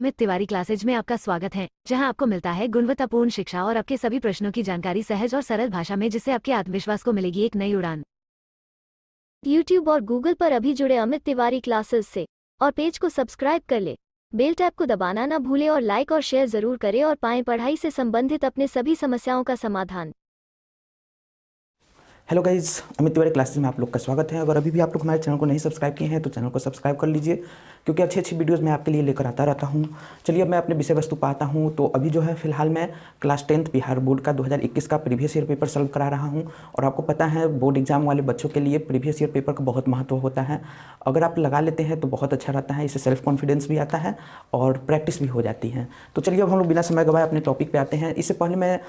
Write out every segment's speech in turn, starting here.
Amit Tiwari classes में आपका स्वागत है, जहां आपको मिलता है गुणवत्तापूर्ण शिक्षा और आपके सभी प्रश्नों की जानकारी सहज और सरल भाषा में, जिससे आपके आत्मविश्वास को मिलेगी एक नई उड़ान। YouTube और Google पर अभी जुड़े अमित तिवारी क्लासेस से और पेज को सब्सक्राइब कर ले। बेल टैब को दबाना ना भूले और लाइक और शेयर जरूर करें और पाएं पढ़ाई से संबंधित अपने सभी समस्याओं का समाधान। Hello guys, Amit Tiwari classes में आप लोग का स्वागत है। अगर अभी भी आप लोग हमारे चैनल को नहीं सब्सक्राइब किए हैं तो चैनल को सब्सक्राइब कर लीजिए, क्योंकि अच्छी अच्छी वीडियोस मैं आपके लिए लेकर आता रहता हूं। चलिए अब मैं अपने विषय वस्तु पर आता हूं। तो अभी जो है फिलहाल मैं क्लास 10th बिहार बोर्ड का 2021 का प्रीवियस ईयर पेपर सॉल्व करा रहा हूँ। और आपको पता है बोर्ड एग्जाम वाले बच्चों के लिए प्रीवियस ईयर पेपर का बहुत महत्व होता है। अगर आप लगा लेते हैं तो बहुत अच्छा रहता है, इससे सेल्फ कॉन्फिडेंस भी आता है और प्रैक्टिस भी हो जाती है। तो चलिए अब हम लोग बिना समय गवाए अपने टॉपिक पे आते हैं। इससे पहले मैं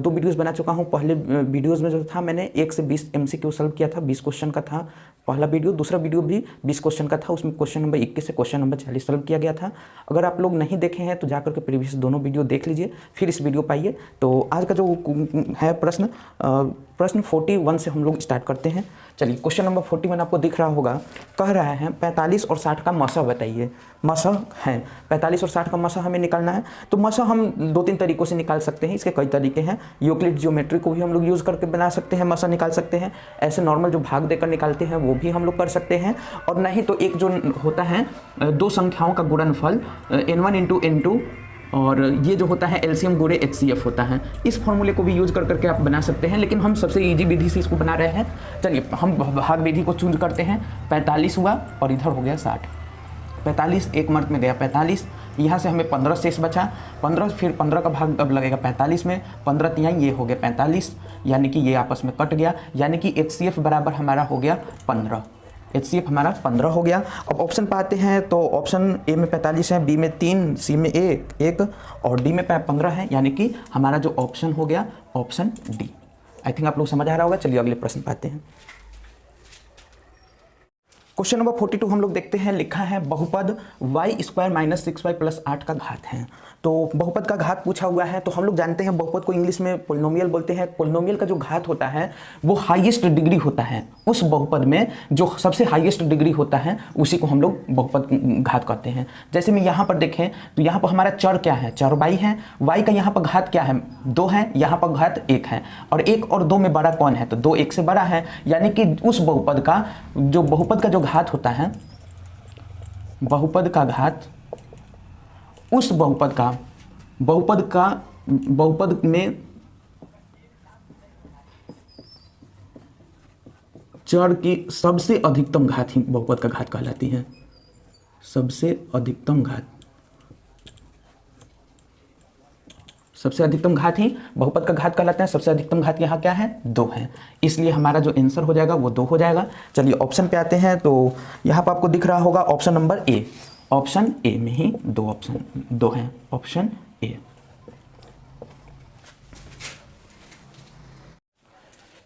2 वीडियोज़ बना चुका हूँ। पहले वीडियोज़ में जो था मैंने 1 से 20 MCQ सॉल्व किया था, 20 क्वेश्चन का था पहला वीडियो। दूसरा वीडियो भी 20 क्वेश्चन का था, उसमें क्वेश्चन नंबर 21 से क्वेश्चन नंबर 40 सॉल्व किया गया था। अगर आप लोग नहीं देखे हैं तो जाकर के प्रीवियस दोनों वीडियो देख लीजिए, फिर इस वीडियो पर आइए। तो आज का जो है प्रश्न 41 से हम लोग स्टार्ट करते हैं। चलिए क्वेश्चन नंबर 41 आपको दिख रहा होगा। कह रहा है 45 और 60 का मसा बताइए। मसा है 45 और 60 का मसा हमें निकालना है। तो मसा हम 2-3 तरीक़ों से निकाल सकते हैं। इसके कई तरीके हैं। यूक्लिड ज्योमेट्री को भी हम लोग यूज़ करके बना सकते हैं, मसा निकाल सकते हैं। ऐसे नॉर्मल जो भाग देकर निकालते हैं वो भी हम लोग कर सकते हैं। और नहीं तो एक जो होता है 2 संख्याओं का गुणनफल n1 × n2, और ये जो होता है एलसीएम गुणे HCF होता है। इस फॉर्मूले को भी यूज़ कर करके आप बना सकते हैं, लेकिन हम सबसे इजी विधि से इसको बना रहे हैं। चलिए हम भाग विधि को चूज करते हैं। 45 हुआ और इधर हो गया 60। 45 एक मर्त में गया 45, यहाँ से हमें 15 शेष बचा 15, फिर 15 का भाग अब लगेगा 45 में, 15 तिहाई ये हो गया 45, यानी कि ये आपस में कट गया, यानी कि HCF बराबर हमारा हो गया 15। HCF हमारा 15 हो गया। अब ऑप्शन पे आते हैं तो ऑप्शन ए में 45 है, बी में 3, सी में 1 और डी में 15 है, यानी कि हमारा जो ऑप्शन हो गया ऑप्शन डी। आई थिंक आप लोग समझ आ रहा होगा। चलिए अगले प्रश्न पे आते हैं। क्वेश्चन नंबर 42 हम लोग देखते हैं। लिखा है बहुपद y² - 6y + 8 का घात है। तो बहुपद का घात पूछा हुआ है। तो हम लोग जानते हैं बहुपद को इंग्लिश में पोलिनोमियल बोलते हैं। पोलिनोमियल का जो घात होता है वो हाईएस्ट डिग्री होता है। उस बहुपद में जो सबसे हाईएस्ट डिग्री होता है उसी को हम लोग बहुपद घात कहते हैं। जैसे मैं यहाँ पर देखें तो यहाँ पर हमारा चर क्या है, चर y है। y का यहाँ पर घात क्या है, 2 है, यहाँ पर घात 1 है। और 1 और 2 में बड़ा कौन है, तो 2 1 से बड़ा है। यानी कि उस बहुपद का जो घात होता है, बहुपद का घात, उस बहुपद में चर की सबसे अधिकतम घात ही बहुपद का घात कहलाती है। सबसे अधिकतम घात ही बहुपद का घात कहलाता है। सबसे अधिकतम घात यहाँ क्या है, 2 है। इसलिए हमारा जो आंसर हो जाएगा वो 2 हो जाएगा। चलिए ऑप्शन पे आते हैं। तो यहाँ पर आपको दिख रहा होगा option number A. Option A में ही 2 ऑप्शन 2 हैं, ऑप्शन ए।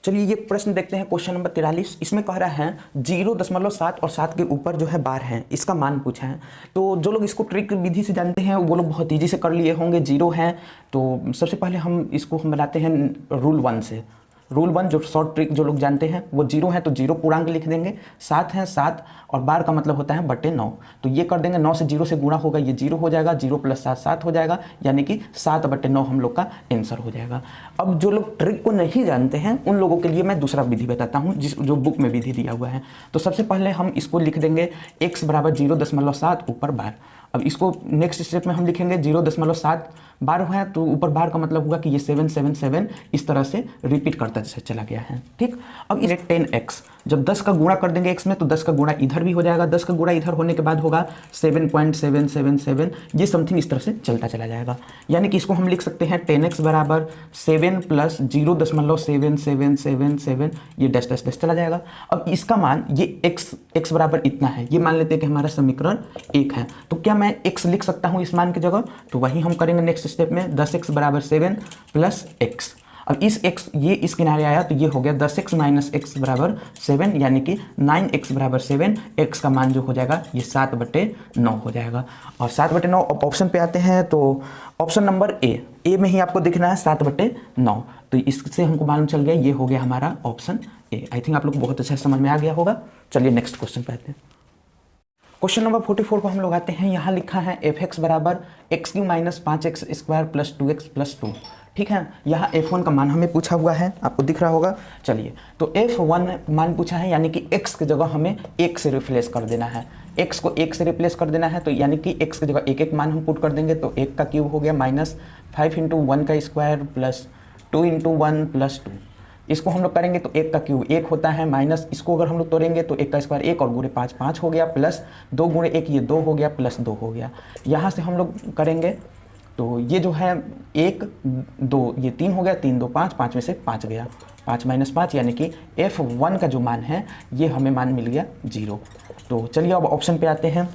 चलिए ये प्रश्न देखते हैं। Question number 43। इसमें कह रहा है 0.7 और 7 के ऊपर जो है बार है, इसका मान पूछा है। तो जो लोग इसको ट्रिक विधि से जानते हैं वो लोग बहुत ईजी से कर लिए होंगे। 0 है तो सबसे पहले हम इसको बनाते हैं रूल 1 से। रूल 1 जो शॉर्ट ट्रिक जो लोग जानते हैं वो 0 है तो 0 पूर्णांक लिख देंगे। 7 है 7 और बार का मतलब होता है बटे 9, तो ये कर देंगे। 9 से 0 से गुणा होगा, ये 0 हो जाएगा। 0 + 7 7 हो जाएगा, यानी कि 7/9 हम लोग का आंसर हो जाएगा। अब जो लोग ट्रिक को नहीं जानते हैं उन लोगों के लिए मैं दूसरा विधि बताता हूँ, जो बुक में विधि दिया हुआ है। तो सबसे पहले हम इसको लिख देंगे x = 0.7 ऊपर बार। अब इसको नेक्स्ट स्टेप में हम लिखेंगे 0.7 बार है तो ऊपर बार का मतलब होगा कि ये 7 7 7 इस तरह से रिपीट करता चला गया है। ठीक, अब इसे 10x, जब 10 का गुणा कर देंगे x में तो 10 का गुणा इधर भी हो जाएगा। 10 का गुणा इधर होने के बाद होगा 7.777, ये समथिंग इस तरह से चलता चला जाएगा। यानी कि इसको हम लिख सकते हैं 10x = 7 + 0.7777, ये डैश डैश डैश चला जाएगा। अब इसका मान ये x बराबर इतना है, ये मान लेते हैं कि हमारा समीकरण 1 है। तो क्या मैं x लिख सकता हूँ इस मान की जगह, तो वही हम करेंगे नेक्स्ट स्टेप में। 10x = 7 + x। अब इस x ये इस किनारे आया तो ये हो गया 10x - x = 7, यानी कि 9x = 7। x का मान जो हो जाएगा ये 7/9 हो जाएगा। और 7/9 अब ऑप्शन पे आते हैं। तो ऑप्शन नंबर ए में ही आपको दिखना है 7/9। तो इससे हमको मालूम चल गया ये हो गया हमारा ऑप्शन ए। आई थिंक आप लोग को बहुत अच्छा समझ में आ गया होगा। चलिए नेक्स्ट क्वेश्चन पे आते हैं। क्वेश्चन नंबर 44 को हम लोग आते हैं। यहाँ लिखा है f(x) बराबर x³ minus 5x² plus 2x plus 2। ठीक है, यहाँ f1 का मान हमें पूछा हुआ है, आपको दिख रहा होगा। चलिए, तो f1 मान पूछा है, यानी कि x की जगह हमें 1 से रिप्लेस कर देना है। x को 1 से रिप्लेस कर देना है, तो यानी कि x की जगह एक एक मान हम पुट कर देंगे। तो 1 का क्यूब हो गया माइनस 5 × 1 का स्क्वायर प्लस 2 × 1 प्लस 2। इसको हम लोग करेंगे तो 1 का क्यूब 1 होता है, माइनस इसको अगर हम लोग तोड़ेंगे तो 1 का स्क्वायर 1 और गुणे 5 5 हो गया, प्लस 2 × 1 ये 2 हो गया, प्लस 2 हो गया। यहाँ से हम लोग करेंगे तो ये जो है 1 2 ये 3 हो गया, 3 2 5, 5 में से 5 गया, 5 माइनस 5, यानी कि f1 का जो मान है ये हमें मान मिल गया 0। तो चलिए अब ऑप्शन पे आते हैं।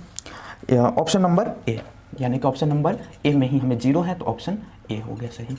ऑप्शन नंबर ए, यानी कि ऑप्शन नंबर ए में ही हमें 0 है, तो ऑप्शन ए हो गया सही।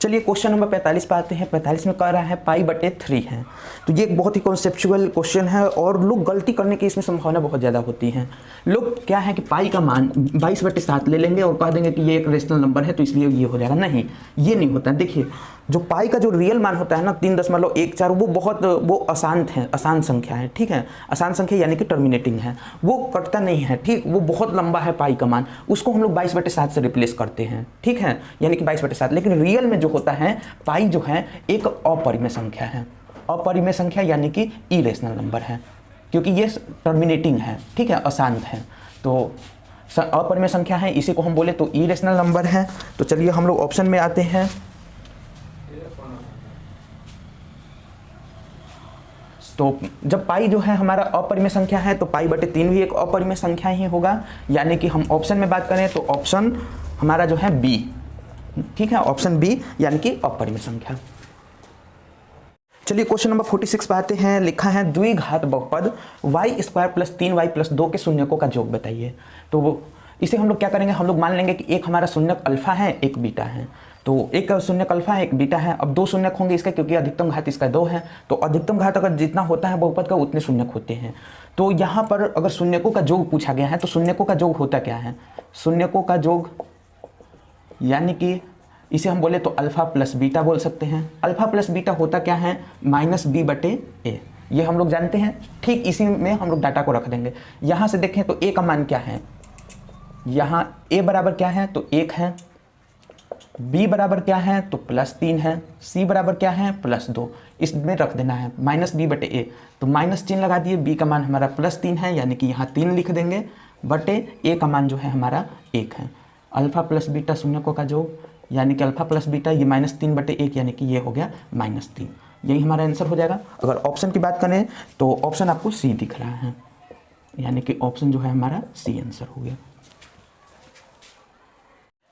चलिए क्वेश्चन नंबर 45 पे आते हैं। 45 में कह रहा है π/3 है। तो ये एक बहुत ही कॉन्सेप्चुअल क्वेश्चन है और लोग गलती करने की इसमें संभावना बहुत ज़्यादा होती है। लोग क्या है कि पाई का मान 22/7 ले लेंगे और कह देंगे कि ये एक रेशनल नंबर है तो इसलिए ये हो जाएगा। नहीं, ये नहीं होता है। देखिए, जो पाई का जो रियल मान होता है ना 3.14, वो अशांत है, अशांत संख्या है। ठीक है, अशांत संख्या यानी कि टर्मिनेटिंग है, वो कटता नहीं है। ठीक, वो बहुत लंबा है पाई का मान, उसको हम लोग 22/7 से रिप्लेस करते हैं। ठीक है, यानी कि 22/7। लेकिन रियल में जो होता है पाई जो है एक अपरिमेय संख्या है। अपरिमेय संख्या यानी कि इरेशनल नंबर है, क्योंकि ये टर्मिनेटिंग है। ठीक है, अशांत है, तो अपरिमेय संख्या है, इसी को हम बोले तो इरेशनल नंबर है। तो चलिए हम लोग ऑप्शन में आते हैं। तो जब पाई जो है हमारा अपरिमेय संख्या है तो π/3 भी एक अपरिमेय संख्या ही होगा, यानी कि हम ऑप्शन में बात करें तो ऑप्शन हमारा जो है बी। ठीक है, ऑप्शन बी यानी कि अपरिमेय संख्या। चलिए क्वेश्चन नंबर 46 पे आते हैं। लिखा है द्विघात बहुपद y² + 3y + 2 के शून्यकों का योग बताइए। तो इसे हम लोग क्या करेंगे, हम लोग मान लेंगे कि एक हमारा शून्यक अल्फा है, एक बीटा है। तो एक शून्यक अल्फा है, एक बीटा है। अब 2 शून्यक होंगे इसका, क्योंकि अधिकतम घात इसका 2 है। तो अधिकतम घात अगर जितना होता है बहुपद का उतने शून्यक होते हैं। तो यहाँ पर अगर शून्यकों का योग पूछा गया है तो शून्यकों का योग होता क्या है, शून्यकों का योग यानी कि इसे हम बोले तो अल्फा प्लस बीटा बोल सकते हैं। अल्फा प्लस बीटा होता क्या है, -b/a। ये हम लोग जानते हैं। ठीक इसी में हम लोग डाटा को रख देंगे। यहाँ से देखें तो a का मान क्या है, यहाँ a बराबर क्या है तो 1 है, b बराबर क्या है तो +3 है, c बराबर क्या है +2। इसमें रख देना है -b/a। तो माइनस चिन्ह लगा दिए, b का मान हमारा +3 है, यानी कि यहाँ 3 लिख देंगे, बटे a का मान जो है हमारा 1 है। अल्फा प्लस बीटा शून्यकों का योग यानी कि अल्फा प्लस बीटा, ये -3/1 यानी कि ये हो गया -3। यही हमारा आंसर हो जाएगा। अगर ऑप्शन की बात करें तो ऑप्शन आपको सी दिख रहा है, यानी कि ऑप्शन जो है हमारा सी आंसर हो गया।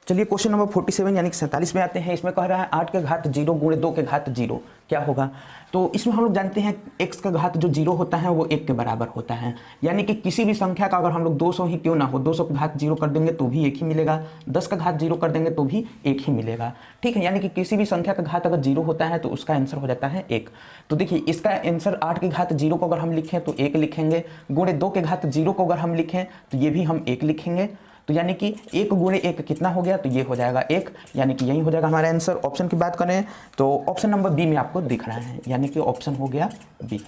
चलिए क्वेश्चन नंबर 47 यानी कि 47 में आते हैं। इसमें कह रहा है 8 के घात 0 × 2 के घात 0 क्या होगा। तो इसमें हम लोग जानते हैं x का घात जो 0 होता है वो 1 के बराबर होता है, यानी कि किसी भी संख्या का अगर हम लोग 200 ही क्यों ना हो, 200 का घात 0 कर देंगे तो भी 1 ही मिलेगा, 10 का घात 0 कर देंगे तो भी 1 ही मिलेगा। ठीक है, यानी कि किसी भी संख्या का घात अगर 0 होता है तो उसका आंसर हो जाता है 1। तो देखिए इसका आंसर 8 के घात 0 को अगर हम लिखें तो 1 लिखेंगे, गुणे 2 के घात 0 को अगर हम लिखें तो ये भी हम 1 लिखेंगे। तो यानी कि 1 गुणे 1 कितना हो गया, तो ये हो जाएगा 1, यानी कि यही हो जाएगा हमारा आंसर। ऑप्शन की बात करें तो ऑप्शन नंबर बी में आपको दिख रहा है, यानी कि ऑप्शन हो गया बी।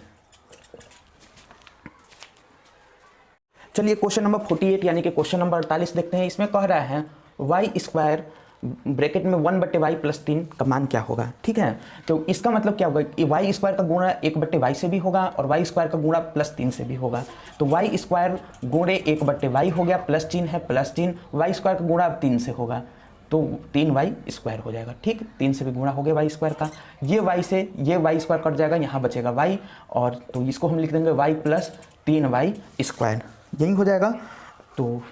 चलिए क्वेश्चन नंबर 48 यानी कि क्वेश्चन नंबर 48 देखते हैं। इसमें कह रहा है y² ब्रैकेट में 1/y + 3 का मान क्या होगा। ठीक है, तो इसका मतलब क्या होगा कि y² का गुणा 1/y से भी होगा और y² का गुणा +3 से भी होगा। तो y² गुणे 1/y हो गया, प्लस चिन्ह है +3, y² का गुणा 3 से होगा तो 3y² हो जाएगा। ठीक, 3 से भी गुणा हो गया y² का, ये y से ये y² कट जाएगा, यहाँ बचेगा y, और तो इसको हम लिख देंगे y + 3y², यही हो जाएगा। तो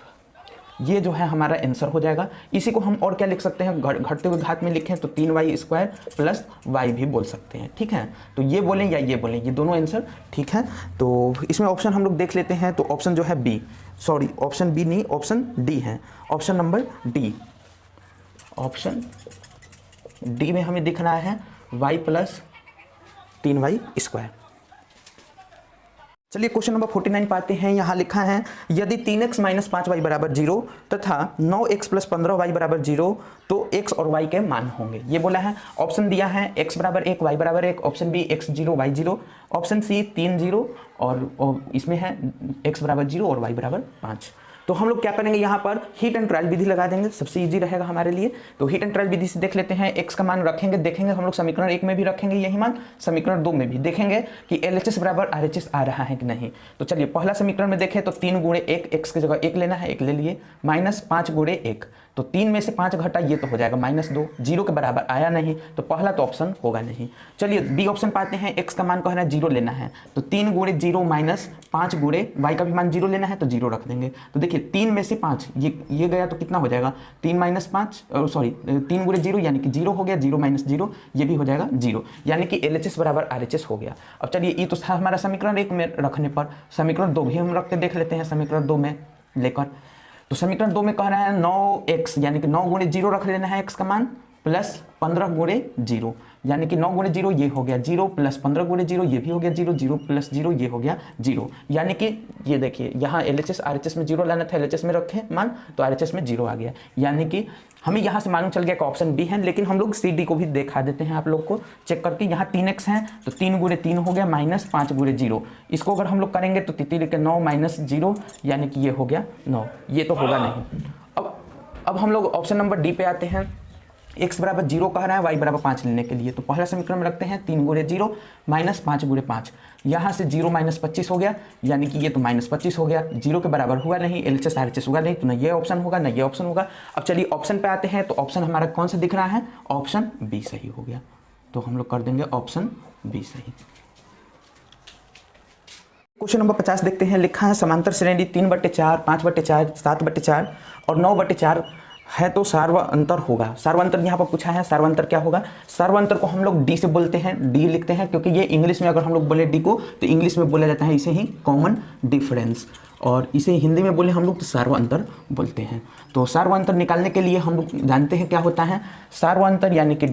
ये जो है हमारा आंसर हो जाएगा। इसी को हम और क्या लिख सकते हैं, घटते हुए घात में लिखें तो 3y² + y भी बोल सकते हैं। ठीक है, तो ये बोलें या ये बोलें, ये दोनों आंसर ठीक है। तो इसमें ऑप्शन हम लोग देख लेते हैं। तो ऑप्शन जो है बी, सॉरी ऑप्शन बी नहीं, ऑप्शन डी है, option number D. Option D में हमें दिख रहा है y + 3y²। चलिए क्वेश्चन नंबर 49 पाते हैं। यहाँ लिखा है यदि 3x माइनस 5y बराबर 0 तथा 9x प्लस 15y बराबर 0 तो x और y के मान होंगे। ये बोला है, ऑप्शन दिया है x बराबर 1 y बराबर 1, option B x 0 y 0, option C 3 0 और इसमें है x बराबर 0 और y बराबर 5। तो हम लोग क्या करेंगे, यहाँ पर हीट एंड ट्रायल विधि लगा देंगे, सबसे इजी रहेगा हमारे लिए। तो हीट एंड ट्रायल विधि से देख लेते हैं, x का मान रखेंगे, देखेंगे हम लोग समीकरण 1 में भी रखेंगे यही मान, समीकरण 2 में भी देखेंगे कि LHS बराबर RHS आ रहा है कि नहीं। तो चलिए पहला समीकरण में देखें तो 3 गुणे 1, x की जगह 1 लेना है, 1 ले लिए, माइनस 5 गुणे 1, तो 3 में से 5 घटा ये तो हो जाएगा -2, 0 के बराबर आया नहीं, तो पहला तो ऑप्शन होगा नहीं। चलिए बी ऑप्शन पाते हैं, x का मान कह रहा है 0 लेना है, तो 3 गुणे 0 माइनस 5 गुणे y का भी मान 0 लेना है, तो 0 रख देंगे। तो देखिए 3 में से 5 ये गया तो कितना हो जाएगा, 3 माइनस 5 सॉरी 3 गुणे 0 यानी कि 0 हो गया, 0 माइनस 0 ये भी हो जाएगा 0, यानी कि LHS बराबर RHS हो गया। अब चलिए ये तो था हमारा समीकरण 1 में रखने पर, समीकरण 2 भी हम रख के देख लेते हैं समीकरण 2 में लेकर। तो समीकरण 2 में कह रहा है 9x यानी कि 9 गुणे 0 रख लेना है x का मान, प्लस 15 गुणे 0 यानी कि 9 गुणे 0 ये हो गया 0, प्लस 15 गुणे 0 ये भी हो गया 0, 0 प्लस 0 ये हो गया 0, यानी कि ये देखिए यहाँ LHS RHS में 0 लाना था, LHS में रखे मान तो RHS में 0 आ गया, यानी कि हमें यहाँ से मालूम चल गया कि ऑप्शन बी है। लेकिन हम लोग सी डी को भी दिखा देते हैं आप लोग को चेक करके। यहाँ 3x है तो 3 गुणे 3 हो गया माइनस 5 गुणे 0, इसको अगर हम लोग करेंगे तो 3 के 9 माइनस 0 यानी कि ये हो गया 9, ये तो होगा नहीं। अब हम लोग ऑप्शन नंबर डी पे आते हैं, x बराबर 0 कह रहा है, y बराबर 5 लेने के लिए। तो पहला समीकरण में रखते हैं 3 गुणे 0 माइनस 5 गुणे 5, यहाँ से 0 माइनस 25 हो गया, यानी कि ये तो माइनस 25 हो गया, 0 के बराबर हुआ नहीं, LHS RHS होगा नहीं, तो ना ये ऑप्शन होगा ना ये ऑप्शन होगा। अब चलिए ऑप्शन पे आते हैं, तो ऑप्शन हमारा कौन सा दिख रहा है, ऑप्शन बी सही हो गया, तो हम लोग कर देंगे ऑप्शन बी सही। क्वेश्चन नंबर 50 देखते हैं, लिखा है समांतर श्रेणी 3/4, 5/4, 7/4 और 9/4 है तो सार्वअंतर होगा। सार्वअंतर यहाँ पर पूछा है, सार्वअंतर क्या होगा, सार्वअंतर को हम लोग डी से बोलते हैं, डी लिखते हैं क्योंकि ये इंग्लिश में अगर हम लोग बोले डी को तो इंग्लिश में बोला जाता है इसे ही कॉमन डिफरेंस, और इसे हिंदी में बोले हम लोग तो सार्वअंतर बोलते हैं। तो सार्वअंतर निकालने के लिए हम लोग जानते हैं क्या होता है, सार्वअंतर यानी कि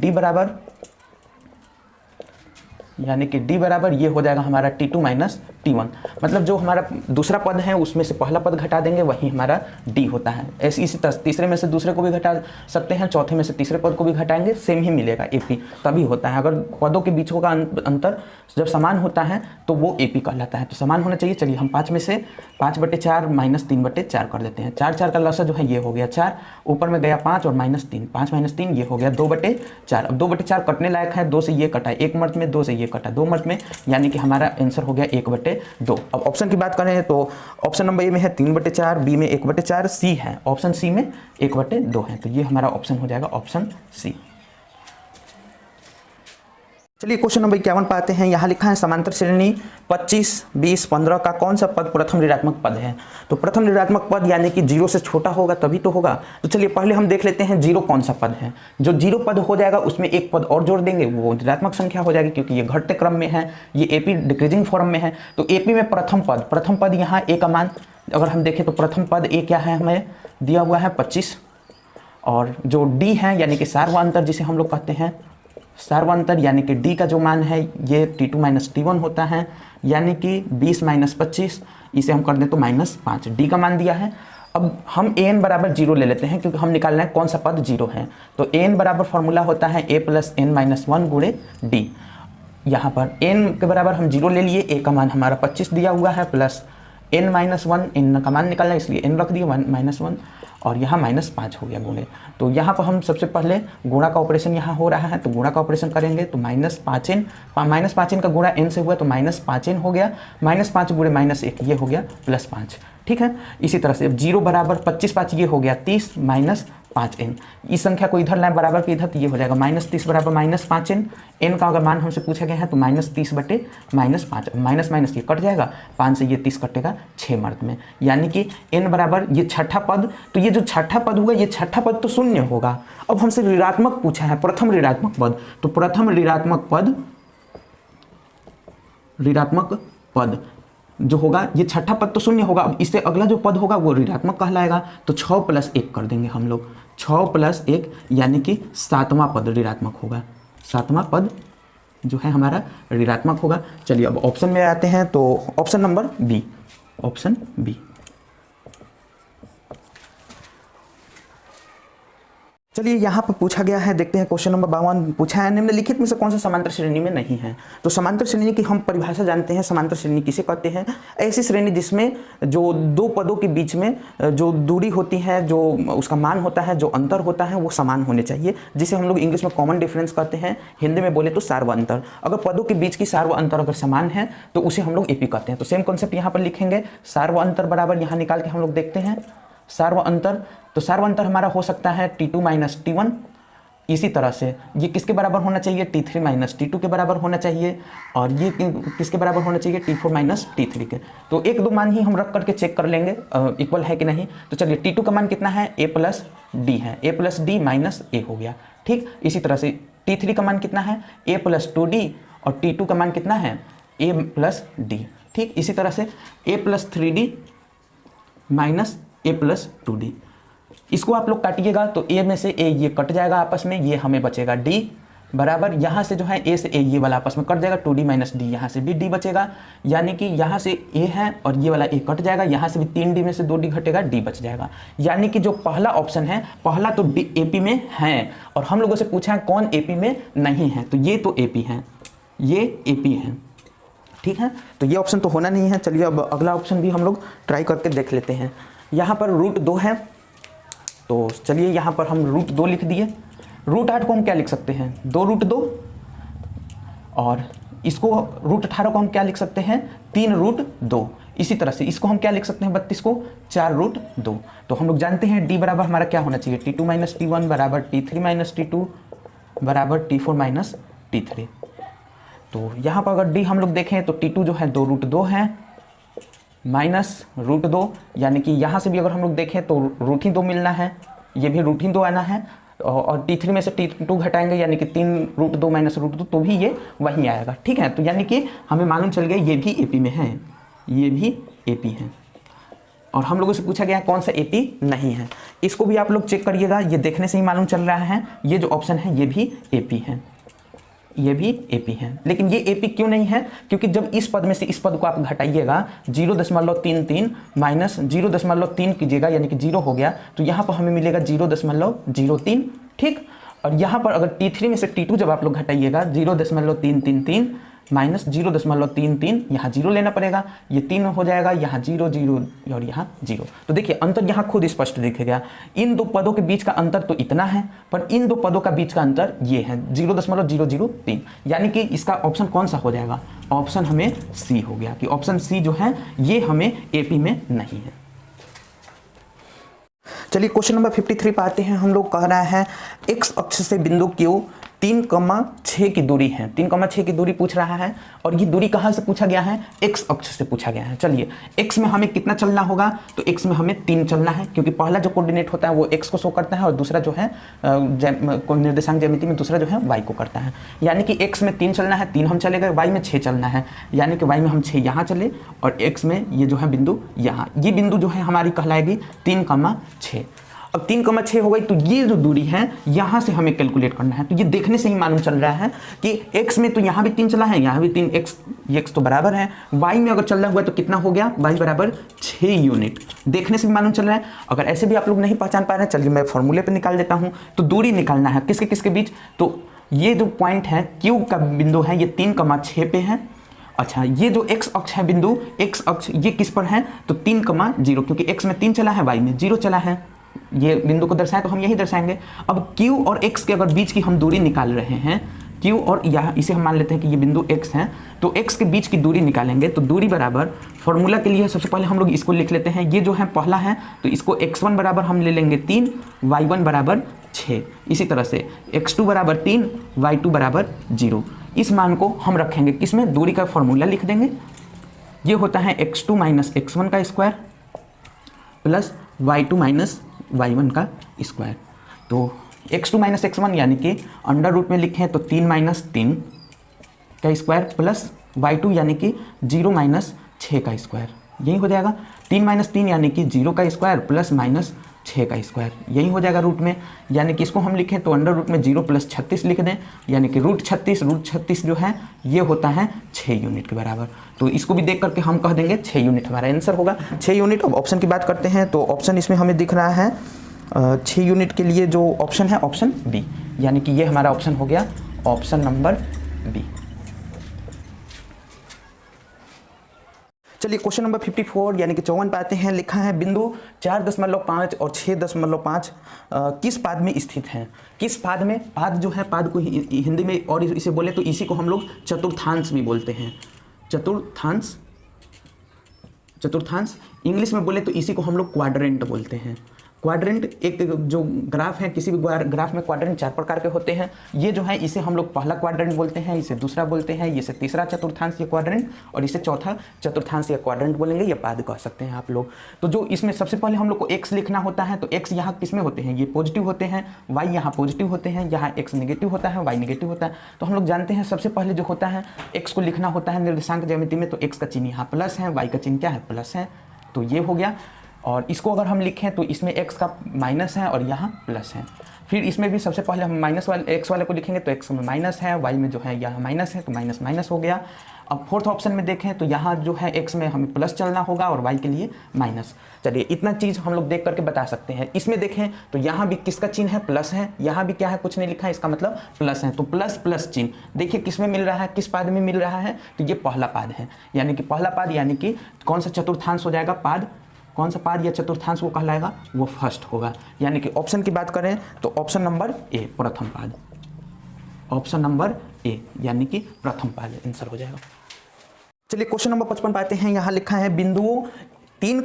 डी बराबर ये हो जाएगा हमारा T2 माइनस T1, मतलब जो हमारा दूसरा पद है उसमें से पहला पद घटा देंगे वही हमारा D होता है। ऐसे इसी तरह तीसरे में से दूसरे को भी घटा सकते हैं, चौथे में से तीसरे पद को भी घटाएंगे, सेम ही मिलेगा AP, तभी होता है। अगर पदों के बीच का अंतर जब समान होता है तो वो AP कहलाता है, तो समान होना चाहिए। चलिए हम 5 में से 5/4 माइनस 3/4 कर देते हैं, 4 का लसा जो है ये हो गया 4, ऊपर में गया 5 और -3, 5 - 3 ये हो गया 2/4। अब 2/4 कटने लायक है, 2 से ये कटा, 1 मर्द में 2 से ये कटा 2 मर्द में, यानी कि हमारा आंसर हो गया 1/2। अब ऑप्शन की बात करें तो ऑप्शन नंबर ए में है 3/4, बी में 1/4, सी है ऑप्शन सी में 1/2 है, तो ये हमारा ऑप्शन हो जाएगा ऑप्शन सी। चलिए क्वेश्चन नंबर 51 पाते हैं। यहाँ लिखा है समांतर श्रेणी 25, 20, 15 का कौन सा पद प्रथम ऋणात्मक पद है। तो प्रथम ऋणात्मक पद यानी कि 0 से छोटा होगा तभी तो होगा। तो चलिए पहले हम देख लेते हैं 0 कौन सा पद है। जो 0 पद हो जाएगा उसमें एक पद और जोड़ देंगे, वो ऋणात्मक संख्या हो जाएगी क्योंकि ये घटते क्रम में है, ये AP डिक्रीजिंग फॉर्म में है। तो AP में प्रथम पद यहाँ A का मान अगर हम देखें तो प्रथम पद A क्या है, हमें दिया हुआ है 25, और जो D है यानी कि सार्वअंतर जिसे हम लोग कहते हैं, सार्वअंतर यानी कि D का जो मान है ये T2 माइनस T1 होता है, यानी कि 20 माइनस 25, इसे हम कर दें तो -5, D का मान दिया है। अब हम an बराबर 0 ले लेते हैं क्योंकि हम निकालना है कौन सा पद 0 है। तो an बराबर फॉर्मूला होता है a प्लस n माइनस 1 गुणे D। यहाँ पर n के बराबर हम 0 ले लिए, a का मान हमारा 25 दिया हुआ है, प्लस n माइनस 1, n का मान निकालना है इसलिए n रख दिए -1, और यहाँ -5 हो गया गुणे। तो यहाँ पर हम सबसे पहले गुणा का ऑपरेशन यहाँ हो रहा है, तो गुणा का ऑपरेशन करेंगे तो -5n का गुणा n से हुआ तो -5n हो गया, -5 गुणे -1 ये हो गया +5, ठीक है। इसी तरह से अब 0 बराबर 25 5 ये हो गया 30 -5n, इस संख्या को इधर लाए बराबर के इधर, तो ये हो जाएगा -30 बराबर -5n। n का अगर मान हमसे पूछा गया है तो -30 बटे -5, माइनस ये कट जाएगा, 5 से ये 30 कटेगा 6 मार्क में, यानी कि n बराबर ये छठा पद, तो ये जो छठा पद हुआ ये छठा पद तो 0 होगा। अब हमसे ऋणात्मक पूछा है, प्रथम ऋणात्मक पद, तो प्रथम ऋणात्मक पद जो होगा ये छठा पद तो 0 होगा। अब इससे अगला जो पद होगा वो ऋणात्मक कहलाएगा, तो 6 + 1 कर देंगे हम लोग, 6 + 1 यानी कि 7वां पद ऋणात्मक होगा, 7वां पद जो है हमारा ऋणात्मक होगा। चलिए अब ऑप्शन में आते हैं, तो option number B, option B. चलिए यहाँ पर पूछा गया है, देखते हैं क्वेश्चन नंबर 52 पूछा है, निम्नलिखित में से कौन सा समांतर श्रेणी में नहीं है। तो समांतर श्रेणी की हम परिभाषा जानते हैं। समांतर श्रेणी किसे कहते हैं? ऐसी श्रेणी जिसमें जो दो पदों के बीच में जो दूरी होती है, जो उसका मान होता है, जो अंतर होता है, वो समान होने चाहिए, जिसे हम लोग इंग्लिश में कॉमन डिफरेंस कहते हैं, हिंदी में बोले तो सार्व अंतर। अगर पदों के बीच की सार्व अंतर अगर समान है तो उसे हम लोग एपी कहते हैं। तो सेम कॉन्सेप्ट यहाँ पर लिखेंगे, सार्व अंतर बराबर, यहाँ निकाल के हम लोग देखते हैं सार्व अंतर। तो सार्व अंतर हमारा हो सकता है T2 माइनस T1। इसी तरह से ये किसके बराबर होना चाहिए? T3 माइनस T2 के बराबर होना चाहिए, और ये किसके बराबर होना चाहिए? T4 माइनस T3 के। तो एक दो मान ही हम रख करके चेक कर लेंगे इक्वल है कि नहीं। तो चलिए T2 का मान कितना है? A प्लस डी है, A प्लस डी माइनस ए हो गया, ठीक। इसी तरह से T3 का मान कितना है? A प्लस 2D, और T2 का मान कितना है? A प्लस डी, ठीक। इसी तरह से A plus 3D minus A plus 2D। इसको आप लोग काटिएगा तो A में से A ये कट जाएगा आपस में, ये हमें बचेगा D बराबर, यहाँ से जो है A से A ये वाला आपस में कट जाएगा, 2D माइनस डी, यहाँ से भी D बचेगा, यानी कि यहाँ से A है और ये वाला A कट जाएगा, यहाँ से भी 3D में से 2D घटेगा, D बच जाएगा। यानी कि जो पहला ऑप्शन है, पहला तो AP में है, और हम लोगों से पूछा है कौन AP में नहीं है, तो ये तो AP है, ये AP है, ठीक है। तो ये ऑप्शन तो होना नहीं है। चलिए अब अगला ऑप्शन भी हम लोग ट्राई करके देख लेते हैं। यहाँ पर √2 है, तो चलिए यहाँ पर हम √2 लिख दिए। √8 को हम क्या लिख सकते हैं? 2√2, और इसको √18 को हम क्या लिख सकते हैं? 3√2। इसी तरह से इसको हम क्या लिख सकते हैं? 32 को 4√2। तो हम लोग जानते हैं D बराबर हमारा क्या होना चाहिए? T2 माइनस T1 बराबर T3 माइनस T2 बराबर T4 माइनस T3। तो यहाँ पर अगर D हम लोग देखें तो T2 जो है 2√2 है माइनस √2, यानी कि यहाँ से भी अगर हम लोग देखें तो √2 मिलना है, ये भी √2 आना है, और T3 में से T2 घटाएंगे यानी कि 3√2 माइनस √2, तो भी ये वहीं आएगा, ठीक है। तो यानी कि हमें मालूम चल गया ये भी AP में है, ये भी AP है। और हम लोगों से पूछा गया कौन सा AP नहीं है, इसको भी आप लोग चेक करिएगा, ये देखने से ही मालूम चल रहा है ये जो ऑप्शन है ये भी AP है, ये भी AP है। लेकिन ये AP क्यों नहीं है? क्योंकि जब इस पद में से इस पद को आप घटाइएगा 0.33 माइनस 0.3 कीजिएगा, यानी कि 0 हो गया, तो यहाँ पर हमें मिलेगा 0.03, ठीक। और यहाँ पर अगर T3 में से T2 जब आप लोग घटाइएगा 0.333 माइनस 0.33, यहाँ 0 लेना पड़ेगा, ये 3 हो जाएगा, यहाँ 0 0 और यहाँ 0। तो देखिए अंतर यहाँ खुद स्पष्ट दिखेगा। इन दो पदों के बीच का अंतर तो इतना है, पर इन दो पदों का बीच का अंतर ये है 0.003, यानी कि इसका ऑप्शन कौन सा हो जाएगा? ऑप्शन हमें सी हो गया, कि ऑप्शन सी जो है ये हमें AP में नहीं है। चलिए क्वेश्चन नंबर 53 पे आते हैं। हम लोग कह रहा है x अक्ष से बिंदु Q 3,6 की दूरी है, 3,6 की दूरी पूछ रहा है, और ये दूरी कहाँ से पूछा गया है? x अक्ष से पूछा गया है। चलिए x में हमें कितना चलना होगा? तो x में हमें 3 चलना है, क्योंकि पहला जो कोऑर्डिनेट होता है वो x को शो करता है, और दूसरा जो है निर्देशांक ज्यामिति में दूसरा जो है y को करता है। यानी कि x में 3 चलना है, 3 हम चले गए, y में 6 चलना है, यानी कि y में हम 6 यहाँ चले, और x में ये जो है बिंदु यहाँ, ये बिंदु जो है हमारी कहलाएगी 3,6। अब 3,6 हो गई, तो ये जो दूरी है यहाँ से हमें कैलकुलेट करना है। तो ये देखने से ही मालूम चल रहा है कि x में तो यहाँ भी 3 चला है, यहाँ भी 3, ये x तो बराबर है, y में अगर चल रहा हुआ तो कितना हो गया? y बराबर 6 यूनिट। देखने से भी मालूम चल रहा है। अगर ऐसे भी आप लोग नहीं पहचान पा रहे हैं, चलिए मैं फॉर्मूले पे निकाल देता हूँ। तो दूरी निकालना है किसके किसके बीच? तो ये जो पॉइंट है Q का बिंदु है ये 3,6 पे है। अच्छा, ये जो x अक्ष है बिंदु, x अक्ष ये किस पर है? तो 3,0, क्योंकि x में 3 चला है, y में 0 चला है, ये बिंदु को दर्शाए तो हम यही दर्शाएंगे। अब Q और x के अगर बीच की हम दूरी निकाल रहे हैं, Q और यहाँ इसे हम मान लेते हैं कि ये बिंदु x है, तो x के बीच की दूरी निकालेंगे। तो दूरी बराबर फॉर्मूला के लिए सबसे पहले हम लोग इसको लिख लेते हैं, ये जो है पहला है, तो इसको x1 बराबर हम ले लेंगे 3, y1 बराबर 6। इसी तरह से x2 बराबर 3, y2 बराबर 0। इस मान को हम रखेंगे किसमें? दूरी का फॉर्मूला लिख देंगे। ये होता है x2 माइनस x1 का square plus y2 minus y1 का स्क्वायर। तो x2 माइनस x1 यानी कि अंडर रूट में लिखें तो 3 माइनस 3 का स्क्वायर प्लस y2 यानी कि 0 माइनस 6 का स्क्वायर, यही हो जाएगा। 3 माइनस 3 यानी कि 0 का स्क्वायर प्लस माइनस 6 का स्क्वायर, यही हो जाएगा रूट में। यानी कि इसको हम लिखें तो अंडर रूट में 0 + 36 लिख दें, यानी कि रूट 36 जो है ये होता है 6 यूनिट के बराबर। तो इसको भी देख करके हम कह देंगे 6 यूनिट हमारा आंसर होगा, 6 यूनिट। अब ऑप्शन की बात करते हैं तो ऑप्शन इसमें हमें दिख रहा है 6 यूनिट के लिए जो ऑप्शन है ऑप्शन बी, यानी कि ये हमारा ऑप्शन हो गया ऑप्शन नंबर बी। चलिए क्वेश्चन नंबर 54 यानी कि 54 पे आते हैं। लिखा है बिंदु 4.5 और 6.5 किस पाद में स्थित हैं। किस पाद में, पाद जो है, पाद को हिंदी में और इसे बोले तो इसी को हम लोग चतुर्थांश भी बोलते हैं। चतुर्थांश इंग्लिश में बोले तो इसी को हम लोग क्वाड्रेंट बोलते हैं। क्वाड्रेंट एक जो ग्राफ है, किसी भी ग्राफ में क्वाड्रेंट 4 प्रकार के होते हैं। ये जो है इसे हम लोग पहला क्वाड्रेंट बोलते हैं, इसे दूसरा बोलते हैं, इसे तीसरा चतुर्थांश या क्वाड्रेंट, और इसे चौथा चतुर्थांश या क्वाड्रेंट बोलेंगे, या पाद कह सकते हैं आप लोग। तो जो इसमें सबसे पहले हम लोग को एक्स लिखना होता है, तो एक्स यहाँ किस में होते हैं, ये पॉजिटिव होते हैं, वाई यहाँ पॉजिटिव होते हैं, यहाँ एक्स नेगेटिव होता है, वाई नेगेटिव होता है। तो हम लोग जानते हैं सबसे पहले जो होता है एक्स को लिखना होता है निर्देशांक ज्यामिति में, तो एक्स का चिन्ह यहाँ प्लस है, वाई का चिन्ह क्या है, प्लस है, तो ये हो गया। और इसको अगर हम लिखें तो इसमें x का माइनस है और यहाँ प्लस है। फिर इसमें भी सबसे पहले हम माइनस वाले x वाले को लिखेंगे तो x में माइनस है, y में जो है यहाँ माइनस है, तो माइनस माइनस हो गया। अब फोर्थ ऑप्शन में देखें तो यहाँ जो है x में हमें प्लस चलना होगा और y के लिए माइनस। चलिए इतना चीज़ हम लोग देख करके बता सकते हैं। इसमें देखें तो यहाँ भी किसका चिन्ह है, प्लस है, यहाँ भी क्या है, कुछ नहीं लिखा है, इसका मतलब प्लस है, तो प्लस प्लस चिन्ह देखिए किस में मिल रहा है, किस पाद में मिल रहा है, तो ये पहला पाद है। यानी कि पहला पाद यानी कि कौन सा चतुर्थांश हो जाएगा, पाद, कौन सा पाद या चतुर्थांश वो कहलाएगा, वो फर्स्ट होगा। यानी कि ऑप्शन की बात करें तो ऑप्शन नंबर ए प्रथम पाद, ऑप्शन नंबर ए यानी कि प्रथम पाद आंसर हो जाएगा। चलिए क्वेश्चन नंबर 55 पाते हैं। यहाँ लिखा है बिंदुओं 3,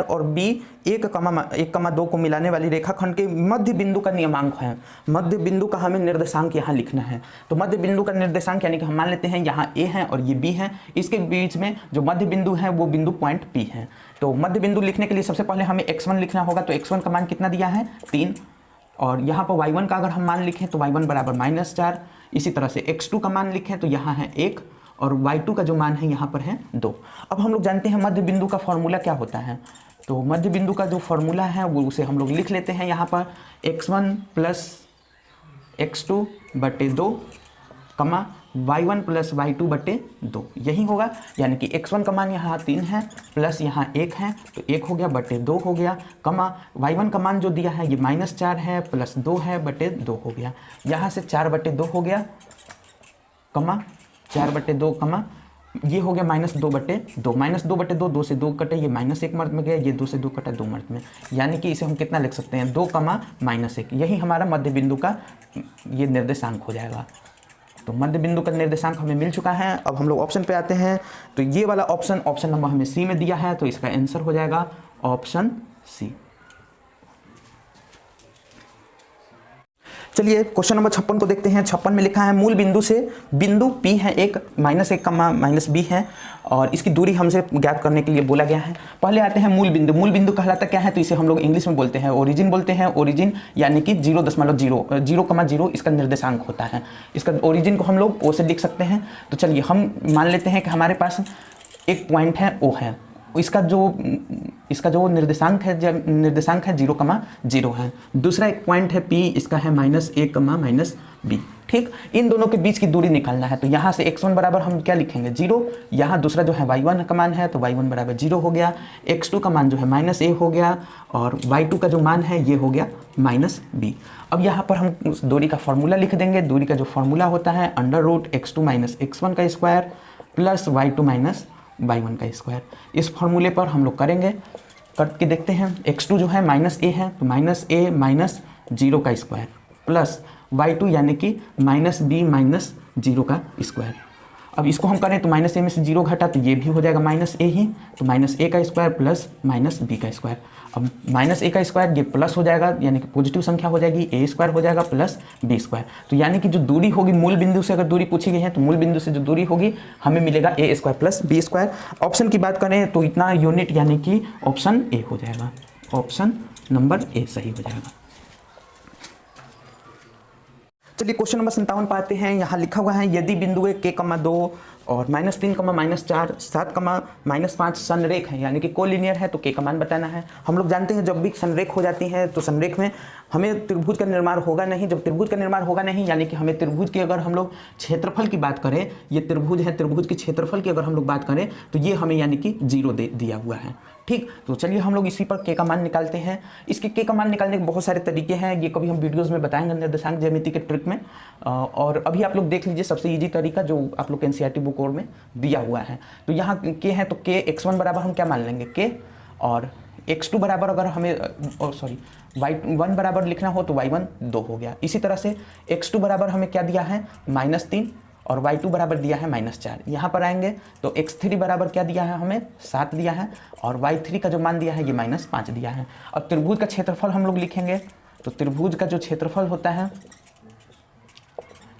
और बी 1, 2 को मिलाने वाली रेखाखंड के मध्य बिंदु का नियमांक है। मध्य बिंदु का हमें निर्देशांक यहाँ लिखना है। तो मध्य बिंदु का निर्देशांक यानी कि हम मान लेते हैं यहाँ ए है और ये बी है, इसके बीच में जो मध्य बिंदु है वो बिंदु पॉइंट पी है। तो मध्य बिंदु लिखने के लिए सबसे पहले हमें x1 लिखना होगा, तो x1 का मान कितना दिया है, 3, और यहाँ पर y1 का अगर हम मान लिखें तो y1 बराबर -4। इसी तरह से x2 का मान लिखें तो यहाँ है 1 और y2 का जो मान है यहाँ पर है 2। अब हम लोग जानते हैं मध्य बिंदु का फॉर्मूला क्या होता है। तो मध्य बिंदु का जो फॉर्मूला है वो उसे हम लोग लिख लेते हैं यहाँ पर x1 + x2 बटे 2, y1 + y2 बटे 2, यही होगा। यानी कि x1 का मान यहाँ 3 है, प्लस यहाँ 1 है, तो 1 हो गया बटे 2 हो गया, y1 का मान जो दिया है ये -4 है, प्लस 2 है बटे 2 हो गया। यहाँ से 4 बटे 2 हो गया, 4 बटे 2, ये हो गया -2 बटे 2, -2 बटे 2, 2 से 2 कटे, ये -1 मर्द में गया, ये 2 से 2 कटा 2 मर्द में। यानी कि इसे हम कितना लिख सकते हैं, 2, -1, यही हमारा मध्य बिंदु का ये निर्देशांक हो जाएगा। तो मध्य बिंदु का निर्देशांक हमें मिल चुका है। अब हम लोग ऑप्शन पे आते हैं। तो ये वाला ऑप्शन नंबर हमें सी में दिया है, तो इसका आंसर हो जाएगा ऑप्शन सी। चलिए क्वेश्चन नंबर 56 को देखते हैं। 56 में लिखा है मूल बिंदु से बिंदु P है एक, -1, -b है, और इसकी दूरी हमसे ज्ञात करने के लिए बोला गया है। पहले आते हैं मूल बिंदु। मूल बिंदु कहलाता क्या है, तो इसे हम लोग इंग्लिश में बोलते हैं ओरिजिन बोलते हैं। ओरिजिन यानी कि 0.0 इसका निर्देशांक होता है। इसका ओरिजिन को हम लोग ओ से लिख सकते हैं। तो चलिए हम मान लेते हैं कि हमारे पास एक पॉइंट है ओ है, इसका जो निर्देशांक है 0,0 है। दूसरा एक पॉइंट है P, इसका है -a, -b। ठीक, इन दोनों के बीच की दूरी निकालना है। तो यहाँ से x1 बराबर हम क्या लिखेंगे, 0। यहाँ दूसरा जो है y1 का मान है, तो y1 बराबर 0 हो गया। x2 का मान जो है -a हो गया, और y2 का जो मान है ये हो गया -b। अब यहाँ पर हम उस दूरी का फॉर्मूला लिख देंगे। दूरी का जो फॉर्मूला होता है √x2 - x1 का स्क्वायर प्लस y2 - y1 का स्क्वायर। इस फॉर्मूले पर हम लोग करेंगे, करके देखते हैं। x2 जो है -a है, तो -a - 0 का स्क्वायर प्लस y2 यानी कि -b - 0 का स्क्वायर। अब इसको हम करें तो -a में से 0 घटा तो ये भी हो जाएगा -a ही, तो -a का स्क्वायर प्लस -b का स्क्वायर। अब -a का स्क्वायर ये प्लस हो जाएगा, यानी कि पॉजिटिव संख्या हो जाएगी, a स्क्वायर हो जाएगा प्लस b स्क्वायर। तो यानी कि जो दूरी होगी मूल बिंदु से, अगर दूरी पूछी गई है तो मूल बिंदु से जो दूरी होगी हमें मिलेगा a square plus b square. Option की बात करें तो इतना यूनिट यानी कि ऑप्शन ए हो जाएगा, ऑप्शन नंबर ए सही हो जाएगा। चलिए क्वेश्चन नंबर 57 पाते हैं। यहाँ लिखा हुआ है यदि बिंदु K, 2 और -3, -4, 7, -5 संरेख है, यानी कि कोलिनियर है, तो के का मान बताना है। हम लोग जानते हैं जब भी संरेख हो जाती है तो संरेख में हमें त्रिभुज का निर्माण होगा नहीं। जब त्रिभुज का निर्माण होगा नहीं, यानी कि हमें त्रिभुज की अगर हम लोग क्षेत्रफल की बात करें, ये त्रिभुज है, त्रिभुज के क्षेत्रफल की अगर हम लोग बात करें तो ये हमें यानी कि 0 दिया हुआ है। ठीक, तो चलिए हम लोग इसी पर के का मान निकालते हैं। इसके के का मान निकालने के बहुत सारे तरीके हैं, ये कभी हम वीडियोस में बताएंगे निर्देशांक ज्यामिति के ट्रिक में। और अभी आप लोग देख लीजिए सबसे इजी तरीका जो आप लोग एनसीईआरटी बुक और में दिया हुआ है। तो यहाँ के है तो के x1 बराबर हम क्या मान लेंगे के, और x2 बराबर अगर हमें y1 बराबर लिखना हो तो y1 2 हो गया। इसी तरह से x2 बराबर हमें क्या दिया है -3 और y2 बराबर दिया है -4। यहाँ पर आएंगे तो x3 बराबर क्या दिया है हमें 7 दिया है, और y3 का जो मान दिया है ये -5 दिया है। अब त्रिभुज का क्षेत्रफल हम लोग लिखेंगे, तो त्रिभुज का जो क्षेत्रफल होता है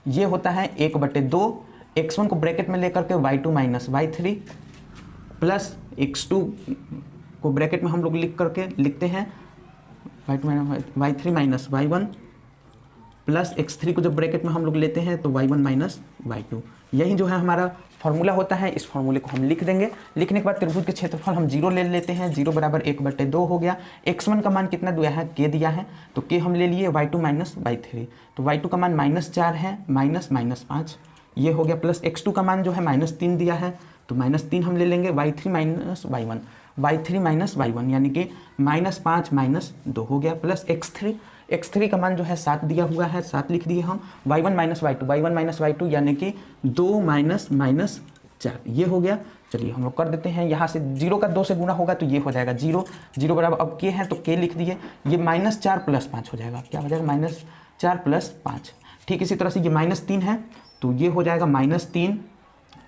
ये होता है 1/2, x1 को ब्रैकेट में लेकर के y2 - y3 प्लस x2 को ब्रैकेट में हम लोग लिखते हैं y3 - y1 प्लस x3 को जब ब्रैकेट में हम लोग लेते हैं तो y1 - y2। यही जो है हमारा फॉर्मूला होता है, इस फॉर्मूले को हम लिख देंगे। लिखने के बाद त्रिभुज के क्षेत्रफल हम 0 ले लेते हैं, 0 बराबर 1/2 हो गया। x1 का मान कितना दिया है के दिया है, तो के हम ले लिए y2 - y3, तो y2 का मान -4 है, -5 ये हो गया, प्लस x2 का मान जो है -3 दिया है, तो -3 हम ले लेंगे, y3 - y1, y3 - y1 यानी कि -5 - 2 हो गया, प्लस x3 का मान जो है 7 दिया हुआ है, 7 लिख दिए हम, y1 - y2 यानी कि 2 - 4 ये हो गया। चलिए हम लोग कर देते हैं, यहाँ से 0 का 2 से गुना होगा तो ये हो जाएगा 0 बराबर, अब के है तो के लिख दिए, ये -4 + 5 हो जाएगा, क्या हो जाएगा -4 + 5। ठीक इसी तरह से ये -3 है तो ये हो जाएगा -3,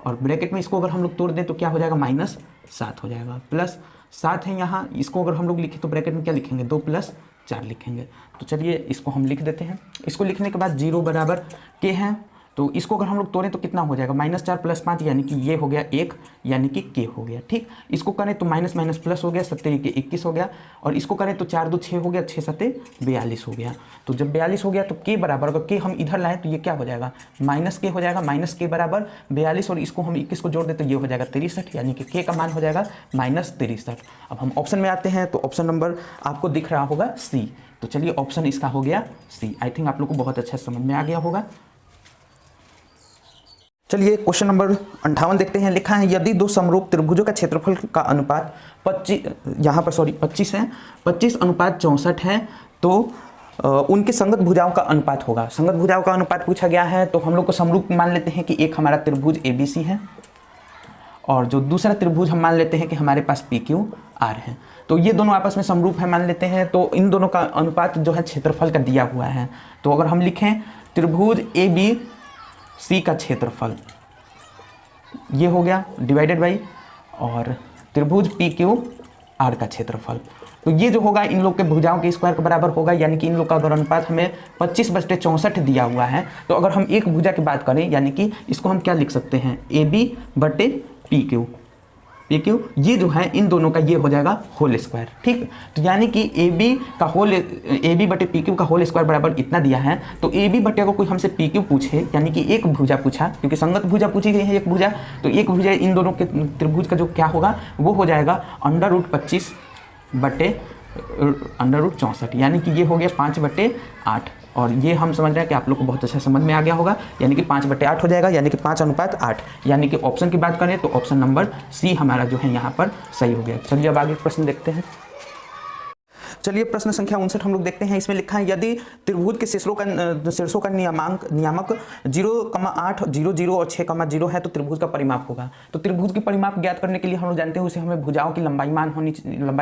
और ब्रैकेट में इसको अगर हम लोग तोड़ दें तो क्या हो जाएगा -7 हो जाएगा, प्लस 7 है यहाँ, इसको अगर हम लोग लिखें तो ब्रैकेट में क्या लिखेंगे 2 + 4 लिखेंगे। तो चलिए इसको हम लिख देते हैं। इसको लिखने के बाद 0 बराबर के हैं, तो इसको अगर हम लोग तोड़ें तो कितना हो जाएगा -4 + 5 यानी कि ये हो गया 1 यानी कि के हो गया। ठीक, इसको करें तो माइनस प्लस हो गया, 7 के 21 हो गया, और इसको करें तो 4 2 6 हो गया, 6 7 42 हो गया। तो जब 42 हो गया तो के बराबर, अगर के हम इधर लाएं तो ये क्या हो जाएगा -के हो जाएगा, -के बराबर 42, और इसको हम 21 को जोड़ दें तो ये हो जाएगा 63, यानी कि के का मान हो जाएगा -63। अब हम ऑप्शन में आते हैं, तो ऑप्शन नंबर आपको दिख रहा होगा सी। तो चलिए ऑप्शन इसका हो गया सी। आई थिंक आप लोग को बहुत अच्छा समझ में आ गया होगा। चलिए क्वेश्चन नंबर 58 देखते हैं। लिखा है यदि दो समरूप त्रिभुजों का क्षेत्रफल का अनुपात 25 है, 25:64 है, तो उनके संगत भुजाओं का अनुपात होगा। संगत भुजाओं का अनुपात पूछा गया है, तो हम लोग को समरूप मान लेते हैं कि एक हमारा त्रिभुज ABC है, और जो दूसरा त्रिभुज हम मान लेते हैं कि हमारे पास PQR है। तो ये दोनों आपस में समरूप है मान लेते हैं, तो इन दोनों का अनुपात जो है क्षेत्रफल का दिया हुआ है। तो अगर हम लिखें त्रिभुज ABC का क्षेत्रफल ये हो गया डिवाइडेड बाई, और त्रिभुज PQR का क्षेत्रफल, तो ये जो होगा इन लोग के भुजाओं के स्क्वायर के बराबर होगा, यानी कि इन लोग का अगर अनुपात हमें 25/64 दिया हुआ है, तो अगर हम एक भुजा की बात करें यानी कि इसको हम क्या लिख सकते हैं AB/PQ, ये जो है इन दोनों का ये हो जाएगा होल स्क्वायर। ठीक, तो यानी कि AB/PQ का होल स्क्वायर बराबर इतना दिया है। तो AB बटे अगर कोई हमसे PQ पूछे, यानी कि एक भुजा पूछा, क्योंकि संगत भुजा पूछी गई है एक भुजा, तो एक भुजा इन दोनों के त्रिभुज का जो क्या होगा वो हो जाएगा √25/√64, यानी कि ये हो गया 5/8, और ये हम समझ रहे हैं कि आप लोग को बहुत अच्छा समझ में आ गया होगा, यानी कि 5/8 हो जाएगा, यानी कि 5:8, यानी कि ऑप्शन की बात करें तो ऑप्शन नंबर सी हमारा जो है यहाँ पर सही हो गया। चलिए अब आगे प्रश्न देखते हैं। चलिए प्रश्न संख्या 59 हम लोग देखते हैं। इसमें लिखा है यदि त्रिभुज के शीर्षों का नियामक 0,8, 0, 0 और 6,0 है तो त्रिभुज का परिमाप होगा। तो त्रिभुज की परिमाप ज्ञात करने के लिए हम लोग जानते हैं उसे हमें भुजाओं की लंबाई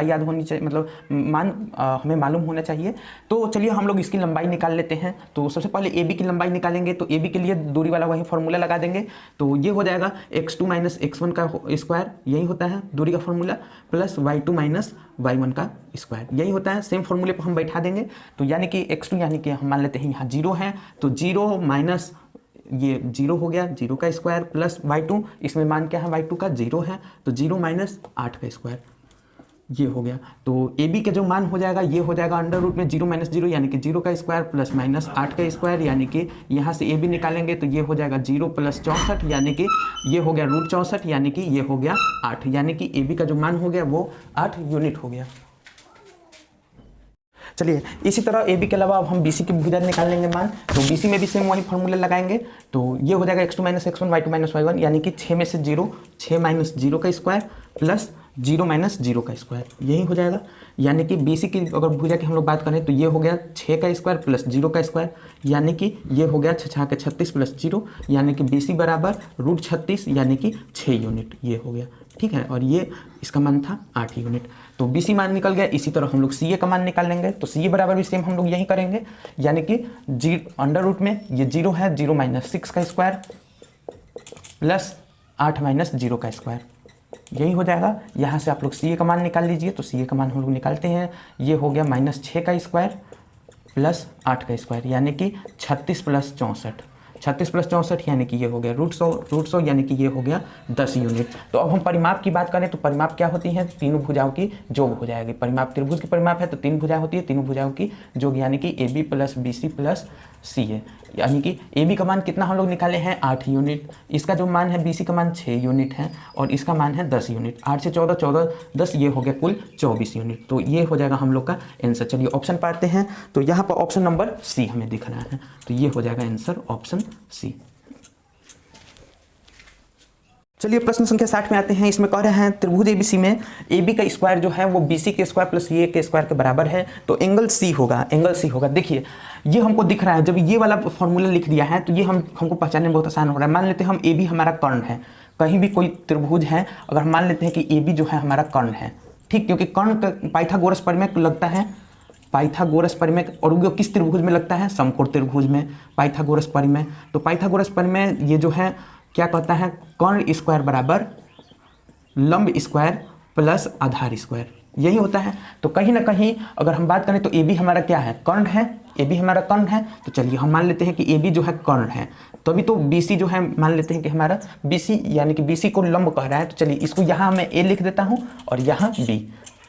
याद होनी चाहिए, मतलब मान हमें मालूम होना चाहिए। तो चलिए हम लोग इसकी लंबाई निकाल लेते हैं। तो सबसे पहले AB की लंबाई निकालेंगे, तो AB के लिए दूरी वाला वही फॉर्मूला लगा देंगे, तो ये हो जाएगा x2 - x1 का स्क्वायर, यही होता है दूरी का फॉर्मूला, प्लस y2 - y1 का स्क्वायर, यही होता है। सेम फॉर्मूले पर हम बैठा देंगे, तो यानी कि x2 यानी कि हम मान लेते हैं यहाँ 0 है, तो 0 माइनस ये 0 हो गया, 0 का स्क्वायर, प्लस y2, इसमें मान क्या है y2 का 0 है, तो 0 - 8 का स्क्वायर, ये हो गया। तो ए बी का जो मान हो जाएगा ये हो जाएगा अंडर रूट में 0 माइनस 0 यानी कि 0 का स्क्वायर प्लस माइनस 8 का स्क्वायर, यानी कि यहाँ से ए बी निकालेंगे तो ये हो जाएगा 0 प्लस 64, यानी कि ये हो गया रूट 64, यानी कि ये हो गया 8, यानी कि ए बी का जो मान हो गया वो 8 यूनिट हो गया। चलिए इसी तरह ए बी के अलावा अब हम बी सी की भुजा निकाल लेंगे मान। तो बी सी में भी सेम वही फॉर्मूला लगाएंगे। तो ये हो जाएगा x2 minus x1 y2 minus y1, यानी कि 6 में से 0, 6 माइनस 0 का स्क्वायर प्लस 0 माइनस 0 का स्क्वायर, यही हो जाएगा। यानी कि बी सी की अगर भुजा की हम लोग बात करें तो ये हो गया 6 का स्क्वायर प्लस 0 का स्क्वायर, यानी कि ये हो गया 6 के 36 प्लस 0, यानी कि बी सी बराबर रूट 36 यानी कि 6 यूनिट, ये हो गया। ठीक है, और ये इसका मान था 8 यूनिट। तो बी सी मान निकल गया। इसी तरह हम लोग सी ए का मान निकाल लेंगे। तो सी ए बराबर भी सेम हम लोग यही करेंगे, यानी कि अंडर रूट में ये 0 है, 0 माइनस 6 का स्क्वायर प्लस 8 माइनस 0 का स्क्वायर, यही हो जाएगा। यहाँ से आप लोग सी ए का मान निकाल लीजिए। तो सी ए का मान हम लोग निकालते हैं, ये हो गया माइनस 6 का स्क्वायर प्लस 8 का स्क्वायर, यानी कि 36 प्लस 64, 36 प्लस 64 यानी कि ये हो गया रूट 100 यानी कि ये हो गया 10 यूनिट। तो अब हम परिमाप की बात करें तो परिमाप क्या होती है, तीनों भुजाओं की जोग हो जाएगी। परिमाप त्रिभुज की परिमाप है तो 3 भुजा होती है, तीनों भुजाओं की जोग, यानी कि A B plus B C plus C A, यानी कि ए बी का मान कितना हम लोग निकाले हैं 8 यूनिट, इसका जो मान है बी सी का मान 6 यूनिट है और इसका मान है 10 यूनिट। 8 से 14, 14 10, ये हो गया कुल 24 यूनिट। तो ये हो जाएगा हम लोग का आंसर। चलिए ऑप्शन पाते हैं। तो यहाँ पर ऑप्शन नंबर सी हमें दिख रहा है, तो ये हो जाएगा आंसर ऑप्शन सी। चलिए प्रश्न संख्या 60 में आते हैं। इसमें कह रहे हैं त्रिभुज एबीसी में ए बी का स्क्वायर जो है वो बी सी के स्क्वायर प्लस ए के स्क्वायर के बराबर है, तो एंगल सी होगा, एंगल सी होगा। देखिए ये हमको दिख रहा है, जब ये वाला फॉर्मूला लिख दिया है तो ये हमको पहचानने में बहुत आसान हो रहा है। मान लेते हैं हम ए बी हमारा कर्ण है, कहीं भी कोई त्रिभुज है, अगर हम मान लेते हैं कि ए बी जो है हमारा कर्ण है, ठीक, क्योंकि कर्ण पाइथागोरस परिमेय लगता है, पाइथागोरस परिमेय, और वो किस त्रिभुज में लगता है, समकोण त्रिभुज में पाइथागोरस परिमेय। तो पाइथागोरस परिमेय ये जो है क्या कहता है, कर्ण स्क्वायर बराबर लंब स्क्वायर प्लस आधार स्क्वायर, यही होता है। तो कहीं ना कहीं अगर हम बात करें तो ए बी हमारा क्या है, कर्ण है, ए बी हमारा कर्ण है। तो चलिए हम मान लेते हैं कि ए बी जो है कर्ण है, तो अभी तो बी सी जो है मान लेते हैं कि हमारा बी सी, यानी कि बी सी को लंब कह रहा है। तो चलिए इसको यहाँ मैं ए लिख देता हूँ और यहाँ बी,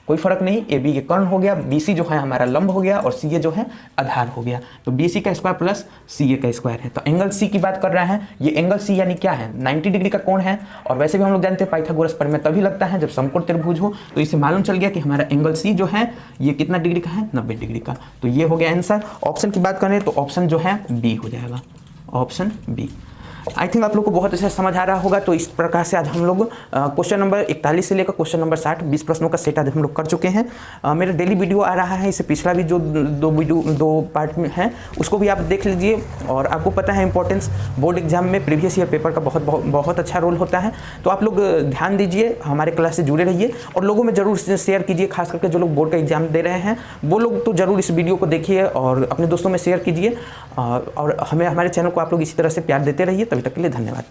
कोई फर्क नहीं, ए बी के कर्ण हो गया, बी सी जो है हमारा लंब हो गया और सी ए जो है आधार हो गया। तो बी सी का स्क्वायर प्लस सी ए का स्क्वायर है। तो एंगल सी की बात कर रहा है, ये एंगल सी यानी क्या है, 90 डिग्री का कोण है। और वैसे भी हम लोग जानते हैं पाइथागोरस परिमेय तभी लगता है जब समकोण त्रिभुज हो। तो इससे मालूम चल गया कि हमारा एंगल सी जो है ये कितना डिग्री का है, 90 डिग्री का। तो ये हो गया आंसर। ऑप्शन की बात करें तो ऑप्शन जो है बी हो जाएगा, ऑप्शन बी। आई थिंक आप लोग को बहुत अच्छा समझ आ रहा होगा। तो इस प्रकार से आज हम लोग क्वेश्चन नंबर 41 से लेकर क्वेश्चन नंबर 60 20 प्रश्नों का सेट आज हम लोग कर चुके हैं। मेरा डेली वीडियो आ रहा है, इससे पिछला भी जो दो पार्ट में है उसको भी आप देख लीजिए। और आपको पता है इंपॉर्टेंस बोर्ड एग्जाम में प्रीवियस ईयर पेपर का बहुत अच्छा रोल होता है। तो आप लोग ध्यान दीजिए, हमारे क्लास से जुड़े रहिए और लोगों में ज़रूर शेयर कीजिए। खास करके जो लोग बोर्ड का एग्जाम दे रहे हैं वो लोग तो ज़रूर इस वीडियो को देखिए और अपने दोस्तों में शेयर कीजिए। और हमें हमारे चैनल को आप लोग इसी तरह से प्यार देते रहिए। तभी तक के लिए धन्यवाद।